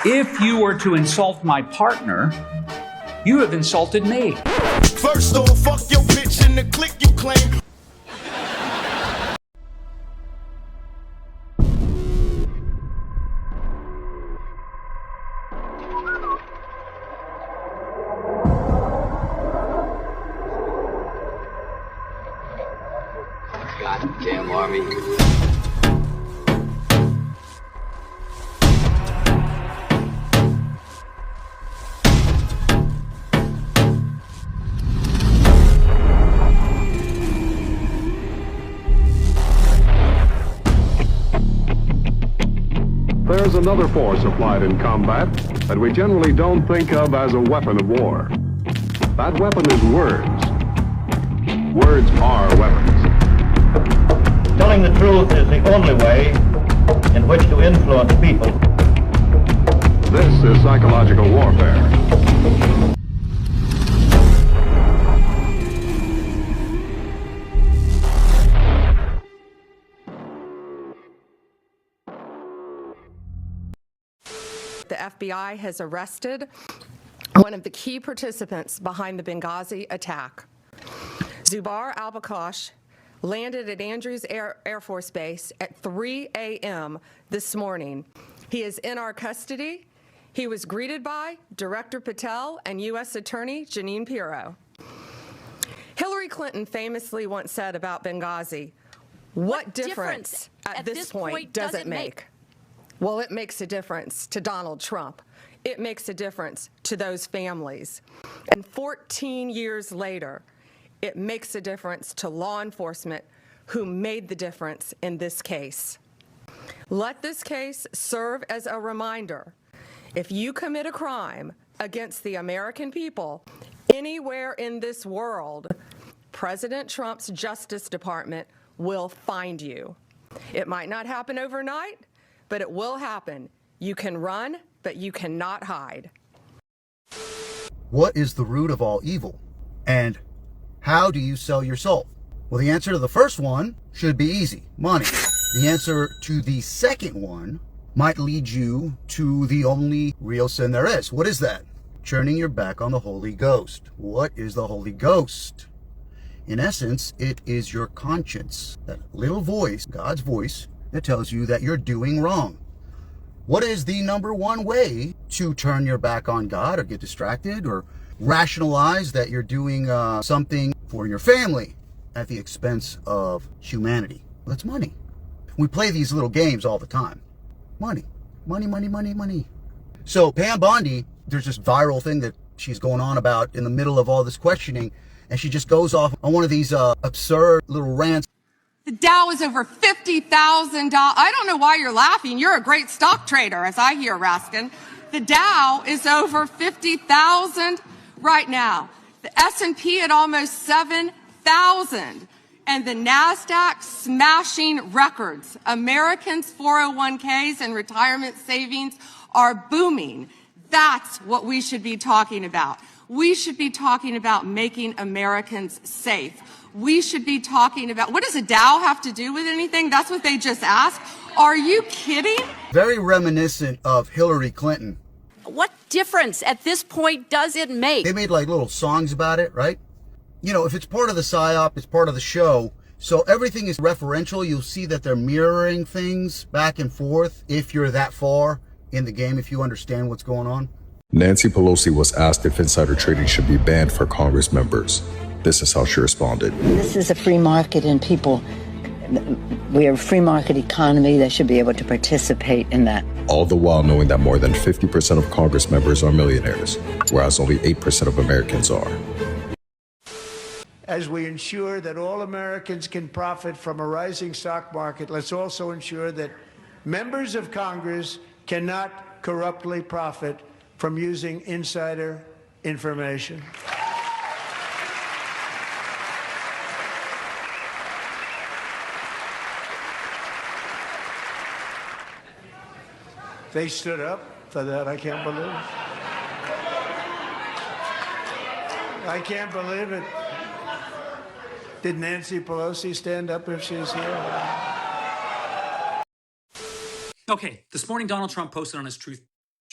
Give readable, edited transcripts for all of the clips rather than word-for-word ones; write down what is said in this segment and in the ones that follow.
If you were to insult my partner, you have insulted me. First off, fuck your bitch in the clique you claim. Goddamn army. There's another force applied in combat that we generally don't think of as a weapon of war. That weapon is words. Words are weapons. Telling the truth is the only way in which to influence people. This is psychological warfare. The FBI has arrested one of the key participants behind the Benghazi attack. Zubair al-Bakash landed at Andrews Air Force Base at 3 a.m. this morning. He is in our custody. He was greeted by Director Patel and U.S. Attorney Jeanine Pirro. Hillary Clinton famously once said about Benghazi, what difference at this point does it make? Well, it makes a difference to Donald Trump. It makes a difference to those families. And 14 years later, it makes a difference to law enforcement who made the difference in this case. Let this case serve as a reminder. If you commit a crime against the American people anywhere in this world, President Trump's Justice Department will find you. It might not happen overnight, but it will happen. You can run, but you cannot hide. What is the root of all evil? And how do you sell your soul? Well, the answer to the first one should be easy. Money. The answer to the second one might lead you to the only real sin there is. What is that? Turning your back on the Holy Ghost. What is the Holy Ghost? In essence, it is your conscience. That little voice, God's voice, that tells you that you're doing wrong. What is the number one way to turn your back on God or get distracted or rationalize that you're doing something for your family at the expense of humanity? Well, that's money. We play these little games all the time. Money, money, money, money, money. So Pam Bondi, there's this viral thing that she's going on about in the middle of all this questioning, and she just goes off on one of these absurd little rants. The Dow is over $50,000. I don't know why you're laughing. You're a great stock trader, as I hear, Raskin. The Dow is over 50,000 right now. The S&P at almost 7,000. And the NASDAQ smashing records. Americans' 401ks and retirement savings are booming. That's what we should be talking about. We should be talking about making Americans safe. We should be talking about, what does a Dow have to do with anything? That's what they just asked. Are you kidding? Very reminiscent of Hillary Clinton. What difference at this point does it make? They made like little songs about it, right? You know, if it's part of the PSYOP, it's part of the show. So everything is referential. You'll see that they're mirroring things back and forth if you're that far in the game, if you understand what's going on. Nancy Pelosi was asked if insider trading should be banned for Congress members. This is how she responded. This is a free market and people, we are a free market economy that should be able to participate in that. All the while knowing that more than 50% of Congress members are millionaires, whereas only 8% of Americans are. As we ensure that all Americans can profit from a rising stock market, let's also ensure that members of Congress cannot corruptly profit from using insider information. They stood up for that. I can't believe it. I can't believe it. Did Nancy Pelosi stand up if she's here? Okay, this morning Donald Trump posted on his Truth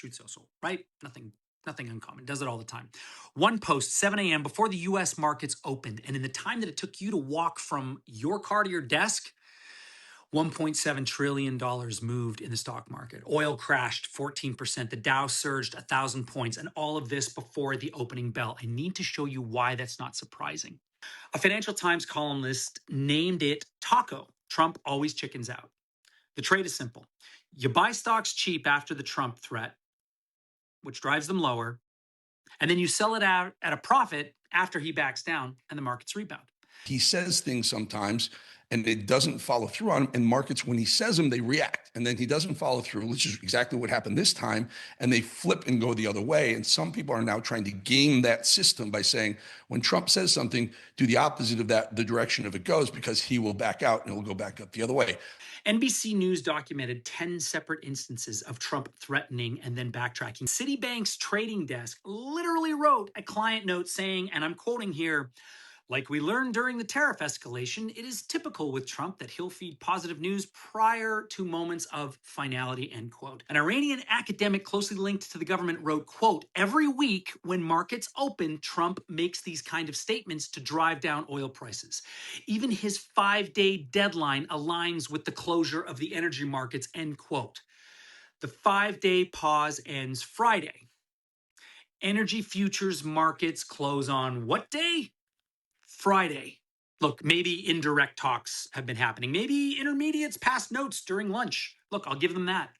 Truth Social, right? Nothing uncommon. Does it all the time. One post, 7 a.m. before the U.S. markets opened, and in the time that it took you to walk from your car to your desk, $1.7 trillion moved in the stock market. Oil crashed 14%. The Dow surged 1,000 points, and all of this before the opening bell. I need to show you why that's not surprising. A Financial Times columnist named it Taco. Trump always chickens out. The trade is simple. You buy stocks cheap after the Trump threat, which drives them lower, and then you sell it out at a profit after he backs down and the markets rebound. He says things sometimes and it doesn't follow through on them. And markets, when he says them, they react. And then he doesn't follow through, which is exactly what happened this time. And they flip and go the other way. And some people are now trying to game that system by saying, when Trump says something, do the opposite of that, the direction of it goes, because he will back out and it will go back up the other way. NBC News documented 10 separate instances of Trump threatening and then backtracking. Citibank's trading desk literally wrote a client note saying, and I'm quoting here, like we learned during the tariff escalation, it is typical with Trump that he'll feed positive news prior to moments of finality, end quote. An Iranian academic closely linked to the government wrote, quote, every week when markets open, Trump makes these kind of statements to drive down oil prices. Even his 5-day deadline aligns with the closure of the energy markets, end quote. The 5-day pause ends Friday. Energy futures markets close on what day? Friday. Look, maybe indirect talks have been happening. Maybe intermediates passed notes during lunch. Look, I'll give them that.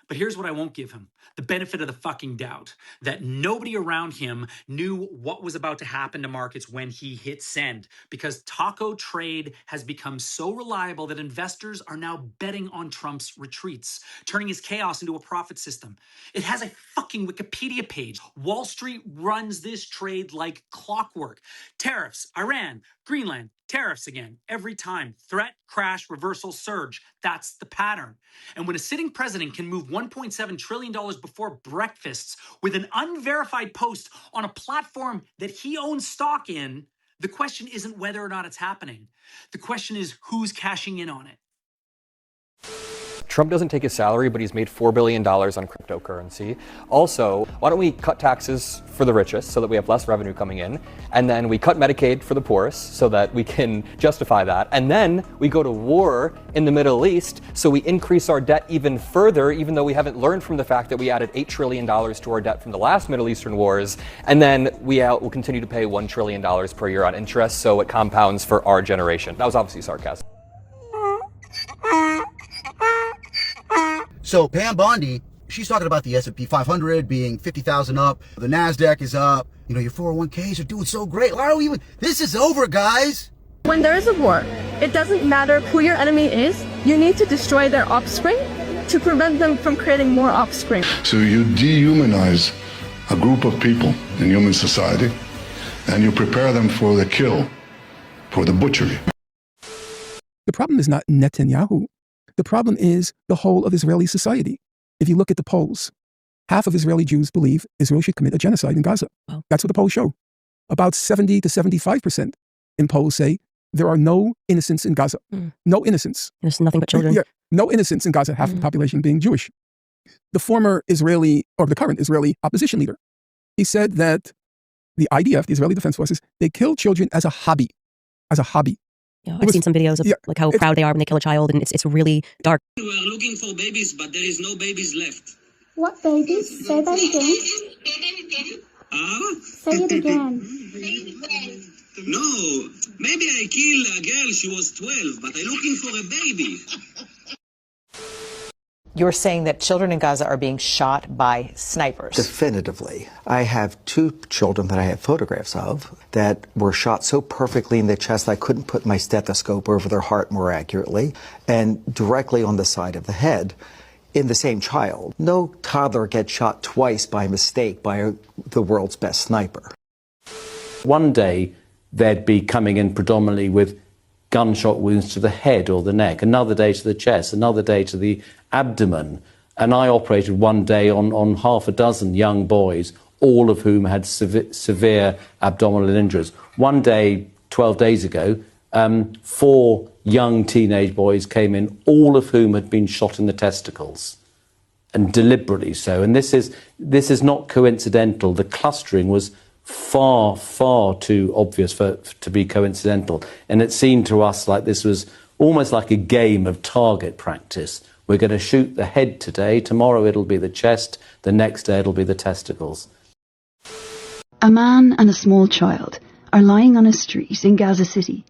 But here's what I won't give him. The benefit of the fucking doubt that nobody around him knew what was about to happen to markets when he hit send, because taco trade has become so reliable that investors are now betting on Trump's retreats, turning his chaos into a profit system. It has a fucking Wikipedia page. Wall Street runs this trade like clockwork. Tariffs, Iran, Greenland, tariffs again, every time. Threat, crash, reversal, surge. That's the pattern. And when a sitting president can move $1.7 trillion before breakfasts with an unverified post on a platform that he owns stock in, the question isn't whether or not it's happening. The question is who's cashing in on it. Trump doesn't take his salary, but he's made $4 billion on cryptocurrency. Also, why don't we cut taxes for the richest so that we have less revenue coming in? And then we cut Medicaid for the poorest so that we can justify that. And then we go to war in the Middle East, so we increase our debt even further, even though we haven't learned from the fact that we added $8 trillion to our debt from the last Middle Eastern wars. And then we will continue to pay $1 trillion per year on interest, so it compounds for our generation. That was obviously sarcasm. So Pam Bondi, she's talking about the S&P 500 being 50,000 up. The NASDAQ is up. You know, your 401ks are doing so great. Why are we even... This is over, guys. When there is a war, it doesn't matter who your enemy is. You need to destroy their offspring to prevent them from creating more offspring. So you dehumanize a group of people in human society, and you prepare them for the kill, for the butchery. The problem is not Netanyahu. The problem is the whole of Israeli society. If you look at the polls, half of Israeli Jews believe Israel should commit a genocide in Gaza. Wow. That's what the polls show. About 70 to 75% in polls say there are no innocents in Gaza. No innocents. There's nothing but children. Yeah, no innocents in Gaza, half of the population being Jewish. The former Israeli, or the current Israeli opposition leader, he said that the IDF, the Israeli Defense Forces, they kill children as a hobby. As a hobby. Yeah, I've seen some videos of like how proud they are when they kill a child, and it's really dark. We are looking for babies, but there is no babies left. What babies? Say that again. Say it again. No, maybe I kill a girl, she was 12, but I'm looking for a baby. You're saying that children in Gaza are being shot by snipers. Definitively. I have 2 children that I have photographs of that were shot so perfectly in the chest I couldn't put my stethoscope over their heart more accurately, and directly on the side of the head in the same child. No toddler gets shot twice by mistake by the world's best sniper. One day they'd be coming in predominantly with gunshot wounds to the head or the neck, another day to the chest, another day to the abdomen. And I operated one day on half a dozen young boys, all of whom had severe abdominal injuries. One day, 12 days ago, 4 young teenage boys came in, all of whom had been shot in the testicles. and deliberately so. And this is not coincidental. The clustering was far, far too obvious to be coincidental. And it seemed to us like this was almost like a game of target practice. We're going to shoot the head today, tomorrow it'll be the chest, the next day it'll be the testicles. A man and a small child are lying on a street in Gaza City.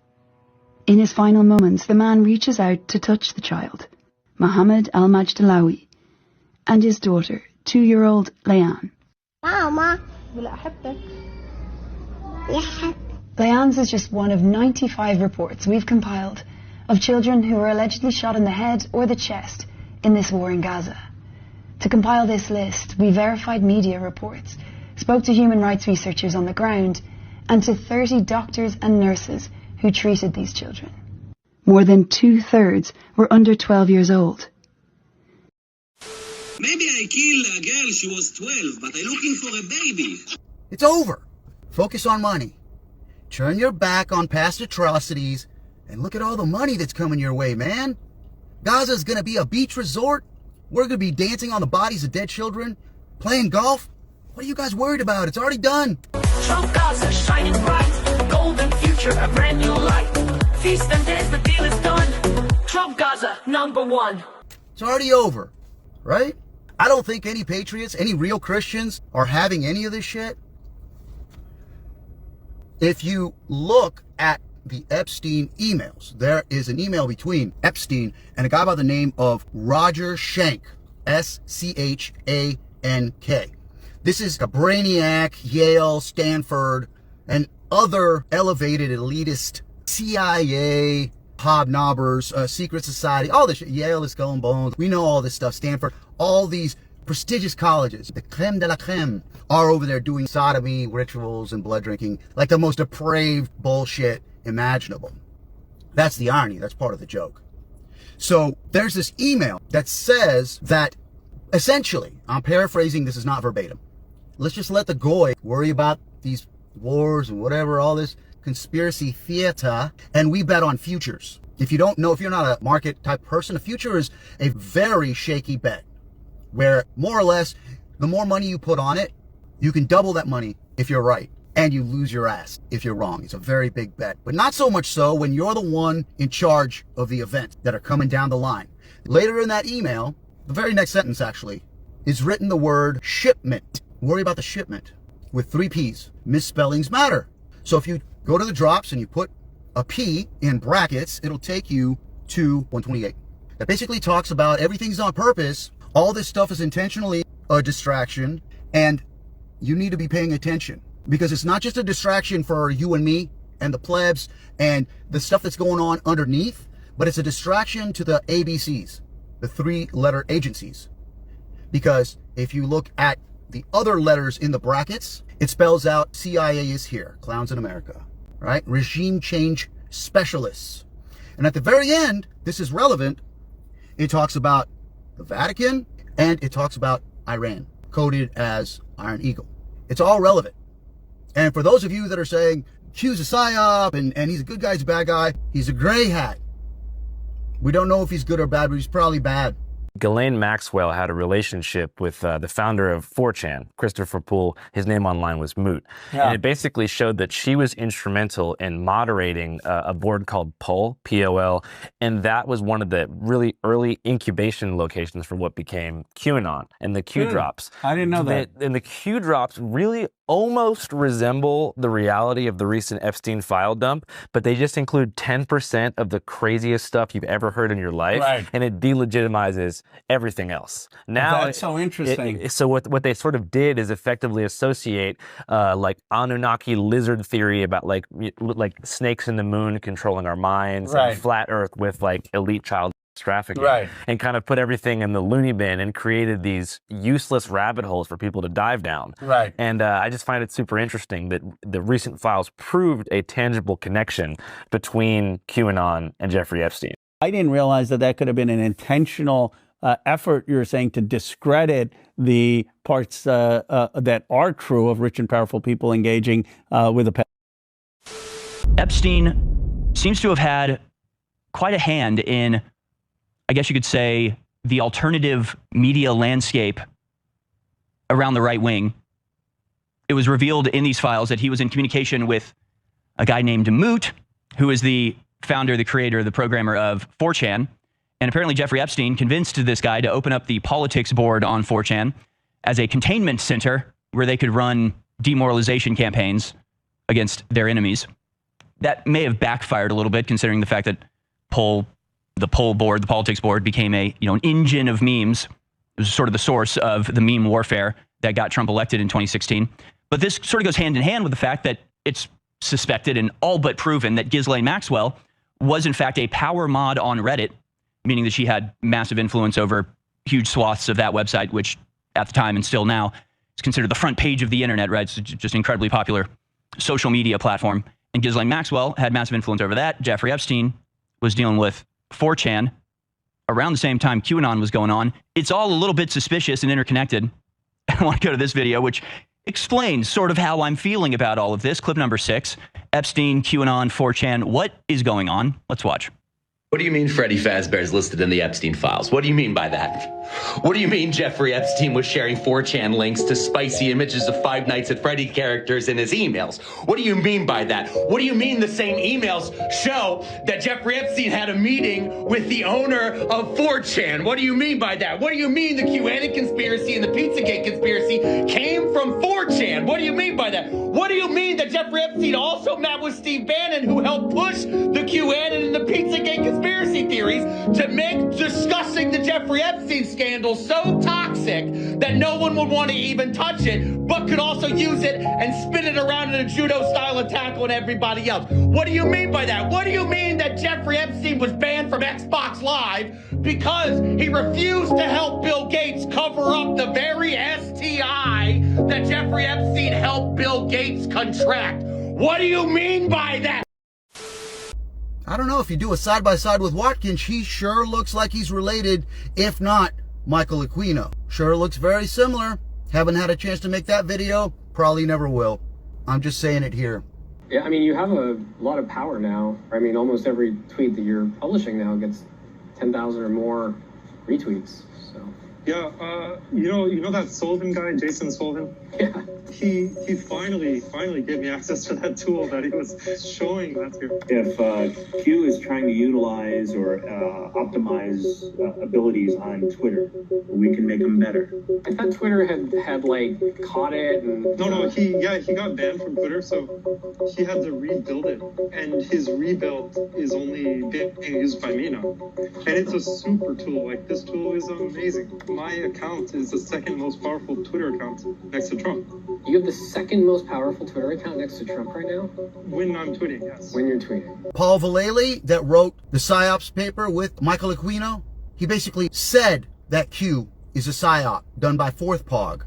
In his final moments, the man reaches out to touch the child, Mohammed al-Majdalawi, and his daughter, 2-year-old Leanne. Leanne's is just one of 95 reports we've compiled of children who were allegedly shot in the head or the chest in this war in Gaza. To compile this list, we verified media reports, spoke to human rights researchers on the ground, and to 30 doctors and nurses who treated these children. More than 2/3 were under 12 years old. Maybe I killed a girl, she was 12, but I'm looking for a baby. It's over. Focus on money. Turn your back on past atrocities and look at all the money that's coming your way, man. Gaza's gonna be a beach resort. We're gonna be dancing on the bodies of dead children, playing golf. What are you guys worried about? It's already done. Trump Gaza shining bright, golden future, a brand new light. Feast and dance, the deal is done. Trump Gaza, #1. It's already over, right? I don't think any patriots, any real Christians are having any of this shit. If you look at the Epstein emails, there is an email between Epstein and a guy by the name of Roger Schank, Schank. This is a brainiac, Yale, Stanford, and other elevated elitist CIA hobnobbers, secret society, all this shit. Yale is skull and bones. We know all this stuff. Stanford, all these prestigious colleges, the creme de la creme, are over there doing sodomy rituals and blood drinking, like the most depraved bullshit imaginable. That's the irony. That's part of the joke. So there's this email that says that essentially, I'm paraphrasing, this is not verbatim. Let's just let the goy worry about these wars and whatever, all this conspiracy theater, and we bet on futures. If you don't know, if you're not a market type person, a future is a very shaky bet where more or less the more money you put on it, you can double that money if you're right, and you lose your ass if you're wrong. It's a very big bet, but not so much so when you're the one in charge of the events that are coming down the line. Later in that email, the very next sentence actually, is written the word shipment. Worry about the shipment with 3 P's. Misspellings matter. So if you go to the drops and you put a P in brackets, it'll take you to 128. That basically talks about everything's on purpose. All this stuff is intentionally a distraction, and you need to be paying attention because it's not just a distraction for you and me and the plebs and the stuff that's going on underneath, but it's a distraction to the ABCs, the 3-letter agencies. Because if you look at the other letters in the brackets, it spells out CIA is here, clowns in America, right? Regime change specialists. And at the very end, this is relevant. It talks about the Vatican and it talks about Iran, coded as Iron Eagle. It's all relevant. And for those of you that are saying, Q's a psyop and he's a good guy, he's a bad guy, he's a gray hat. We don't know if he's good or bad, but he's probably bad. Ghislaine Maxwell had a relationship with the founder of 4chan, Christopher Poole. His name online was Moot. Yeah. And it basically showed that she was instrumental in moderating a board called POL, P-O-L, and that was one of the really early incubation locations for what became QAnon and the Q drops. I didn't know that. And the Q drops really almost resemble the reality of the recent Epstein file dump, but they just include 10% of the craziest stuff you've ever heard in your life, right. And it delegitimizes everything else. Now, that's so interesting. So what they sort of did is effectively associate like Anunnaki lizard theory about like snakes in the moon controlling our minds, right. And flat Earth with like elite child trafficking, right. And kind of put everything in the loony bin and created these useless rabbit holes for people to dive down. Right. And I just find it super interesting that the recent files proved a tangible connection between QAnon and Jeffrey Epstein. I didn't realize that could have been an intentional effort, you're saying, to discredit the parts that are true of rich and powerful people engaging with a Epstein seems to have had quite a hand in, I guess you could say, the alternative media landscape around the right wing. It was revealed in these files that he was in communication with a guy named Moot, who is the founder, the creator, the programmer of 4chan. And apparently Jeffrey Epstein convinced this guy to open up the politics board on 4chan as a containment center where they could run demoralization campaigns against their enemies. That may have backfired a little bit, considering the fact that the politics board became an engine of memes. It was sort of the source of the meme warfare that got Trump elected in 2016. But this sort of goes hand in hand with the fact that it's suspected and all but proven that Ghislaine Maxwell was in fact a power mod on Reddit, meaning that she had massive influence over huge swaths of that website, which at the time and still now is considered the front page of the internet, right? It's just an incredibly popular social media platform. And Ghislaine Maxwell had massive influence over that. Jeffrey Epstein was dealing with 4chan around the same time QAnon was going on. It's all a little bit suspicious and interconnected. I want to go to this video, which explains sort of how I'm feeling about all of this. Clip number 6, Epstein, QAnon, 4chan. What is going on? Let's watch. What do you mean Freddy Fazbear is listed in the Epstein files? What do you mean by that? What do you mean Jeffrey Epstein was sharing 4chan links to spicy images of Five Nights at Freddy characters in his emails? What do you mean by that? What do you mean the same emails show that Jeffrey Epstein had a meeting with the owner of 4chan? What do you mean by that? What do you mean the QAnon conspiracy and the Pizzagate conspiracy came from 4chan? What do you mean by that? What do you mean that Jeffrey Epstein also met with Steve Bannon, who helped push the QAnon and the Pizzagate conspiracy theories to make discussing the Jeffrey Epstein scandal so toxic that no one would want to even touch it, but could also use it and spin it around in a judo-style attack on everybody else? What do you mean by that? What do you mean that Jeffrey Epstein was banned from Xbox Live because he refused to help Bill Gates cover up the very STI that Jeffrey Epstein helped Bill Gates contract? What do you mean by that? I don't know, if you do a side-by-side with Watkins, he sure looks like he's related, if not Michael Aquino. Sure looks very similar. Haven't had a chance to make that video. Probably never will. I'm just saying it here. Yeah, I mean, you have a lot of power now. I mean, almost every tweet that you're publishing now gets 10,000 or more retweets. So. Yeah, you know that Sullivan guy, Jason Sullivan? Yeah. He finally gave me access to that tool that he was showing last year. If Q is trying to utilize or optimize abilities on Twitter, we can make them better. I thought Twitter had like caught it and... No, he got banned from Twitter, so he had to rebuild it, and his rebuild is only being used by me now. And it's a super tool. Like, this tool is amazing. My account is the second most powerful Twitter account next to Trump. You have the second most powerful Twitter account next to Trump right now? When I'm tweeting, yes. When you're tweeting. Paul Vallely, that wrote the PSYOPs paper with Michael Aquino, he basically said that Q is a PSYOP done by Fourth Pog.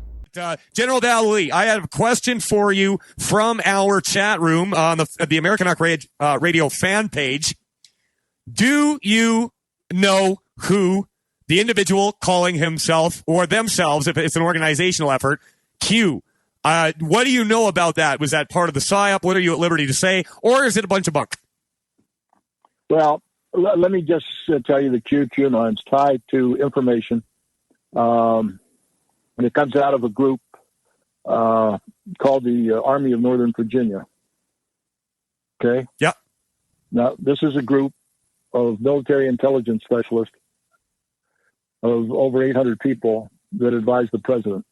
General Dalley, I have a question for you from our chat room on the American Rock Radio fan page. Do you know who the individual calling himself or themselves, if it's an organizational effort, Q? What do you know about that? Was that part of the PSYOP? What are you at liberty to say? Or is it a bunch of bunk? Well, let me just tell you the QAnon is tied to information. And it comes out of a group called the Army of Northern Virginia. Okay? Yep. Now, this is a group of military intelligence specialists of over 800 people that advise the president.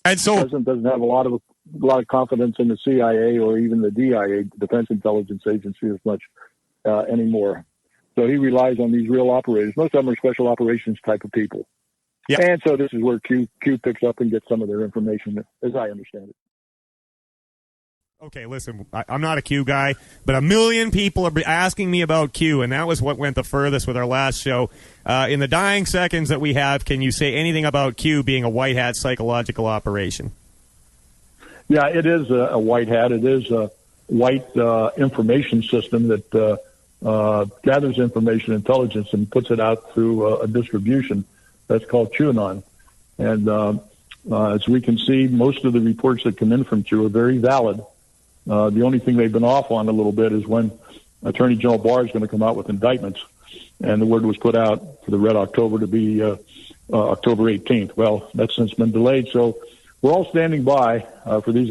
And so the president doesn't have a lot of confidence in the CIA or even the DIA, Defense Intelligence Agency, as much anymore. So he relies on these real operators. Most of them are special operations type of people. Yep. And so this is where Q picks up and gets some of their information, as I understand it. Okay, listen, I'm not a Q guy, but 1 million people are asking me about Q, and that was what went the furthest with our last show. In the dying seconds that we have, can you say anything about Q being a white hat psychological operation? Yeah, it is a white hat. It is a white information system that gathers information intelligence and puts it out through a distribution that's called QAnon. And as we can see, most of the reports that come in from Q are very valid. The only thing they've been off on a little bit is when Attorney General Barr is going to come out with indictments. and the word was put out for the Red October to be October 18th. Well, that's since been delayed, so we're all standing by for these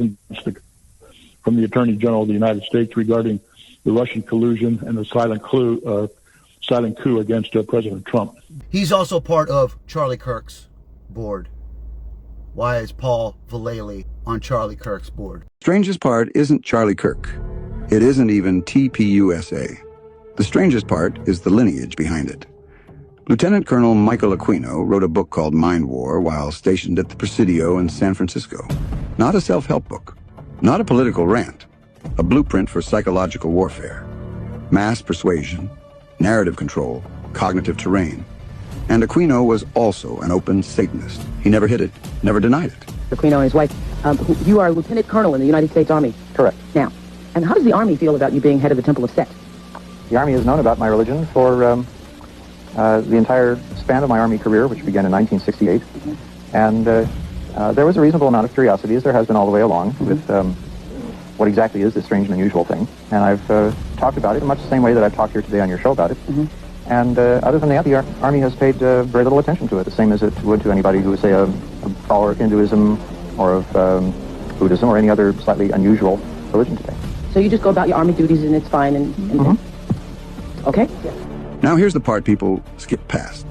from the Attorney General of the United States regarding the Russian collusion and the silent coup against President Trump. He's also part of Charlie Kirk's board. Why is Paul Vallely on Charlie Kirk's board? Strangest part isn't Charlie Kirk. It isn't even TPUSA. The strangest part is the lineage behind it. Lieutenant Colonel Michael Aquino wrote a book called MindWar while stationed at the Presidio in San Francisco. Not a self-help book, not a political rant, a blueprint for psychological warfare. Mass persuasion, narrative control, cognitive terrain. And Aquino was also an open Satanist. He never hid it, never denied it. Aquino and his wife, you are Lieutenant Colonel in the United States Army. Correct. Now, and how does the Army feel about you being head of the Temple of Set? The Army has known about my religion for the entire span of my Army career, which began in 1968. And there was a reasonable amount of curiosity, as there has been all the way along, with what exactly is this strange and unusual thing. And I've talked about it in much the same way that I've talked here today on your show about it. And other than that, the Army has paid very little attention to it, the same as it would to anybody who would say a follower of Hinduism or of Buddhism or any other slightly unusual religion today. So you just go about your Army duties and it's fine and okay? Now here's the part people skip past.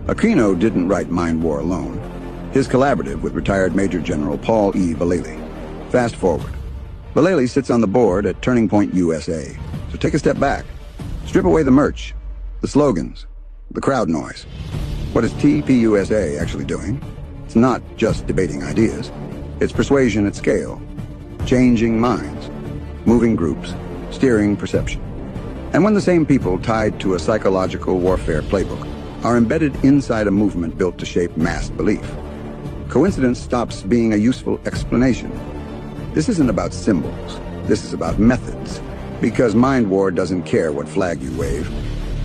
Aquino didn't write MindWar alone. His collaborative with retired Major General Paul E. Vallely. Fast forward. Vallely sits on the board at Turning Point USA. So take a step back. Strip away the merch, the slogans, the crowd noise. What is TPUSA actually doing? It's not just debating ideas. It's persuasion at scale, changing minds, moving groups, steering perception. And when the same people tied to a psychological warfare playbook are embedded inside a movement built to shape mass belief, coincidence stops being a useful explanation. This isn't about symbols. This is about methods. Because MindWar doesn't care what flag you wave.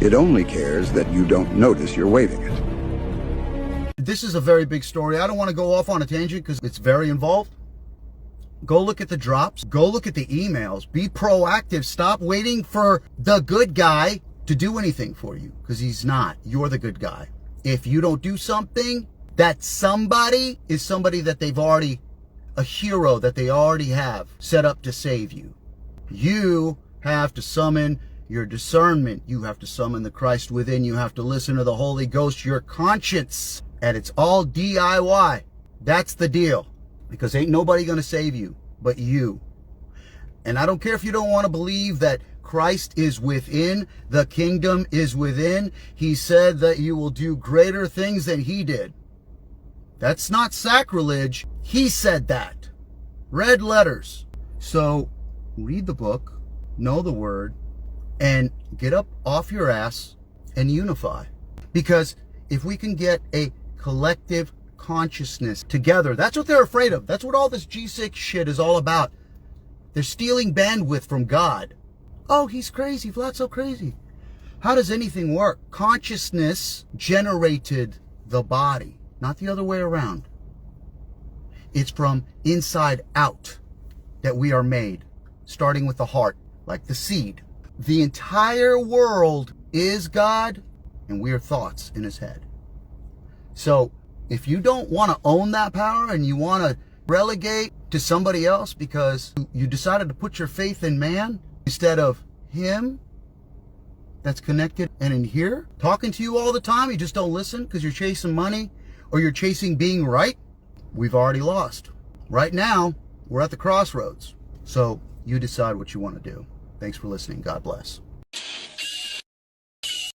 It only cares that you don't notice you're waving it. This is a very big story. I don't want to go off on a tangent because it's very involved. Go look at the drops. Go look at the emails. Be proactive. Stop waiting for the good guy to do anything for you, because he's not. You're the good guy. If you don't do something, that somebody is somebody that they've already, a hero that they already have set up to save you. You have to summon your discernment. You have to summon the Christ within. You have to listen to the Holy Ghost, your conscience. And it's all DIY. That's the deal. Because ain't nobody going to save you but you. And I don't care if you don't want to believe that Christ is within, the kingdom is within. He said that you will do greater things than he did. That's not sacrilege. He said that. Red letters. So read the book, know the word, and get up off your ass and unify. Because if we can get a collective consciousness together, that's what they're afraid of. That's what all this G6 shit is all about. They're stealing bandwidth from God. Oh, he's crazy. Vlad's so crazy. How does anything work? Consciousness generated the body, not the other way around. It's from inside out that we are made, starting with the heart, like the seed. The entire world is God, and we are thoughts in his head. So if you don't want to own that power and you want to relegate to somebody else because you decided to put your faith in man instead of him that's connected and in here, talking to you all the time, you just don't listen because you're chasing money or you're chasing being right, we've already lost. Right now, we're at the crossroads. So you decide what you want to do. Thanks for listening. God bless.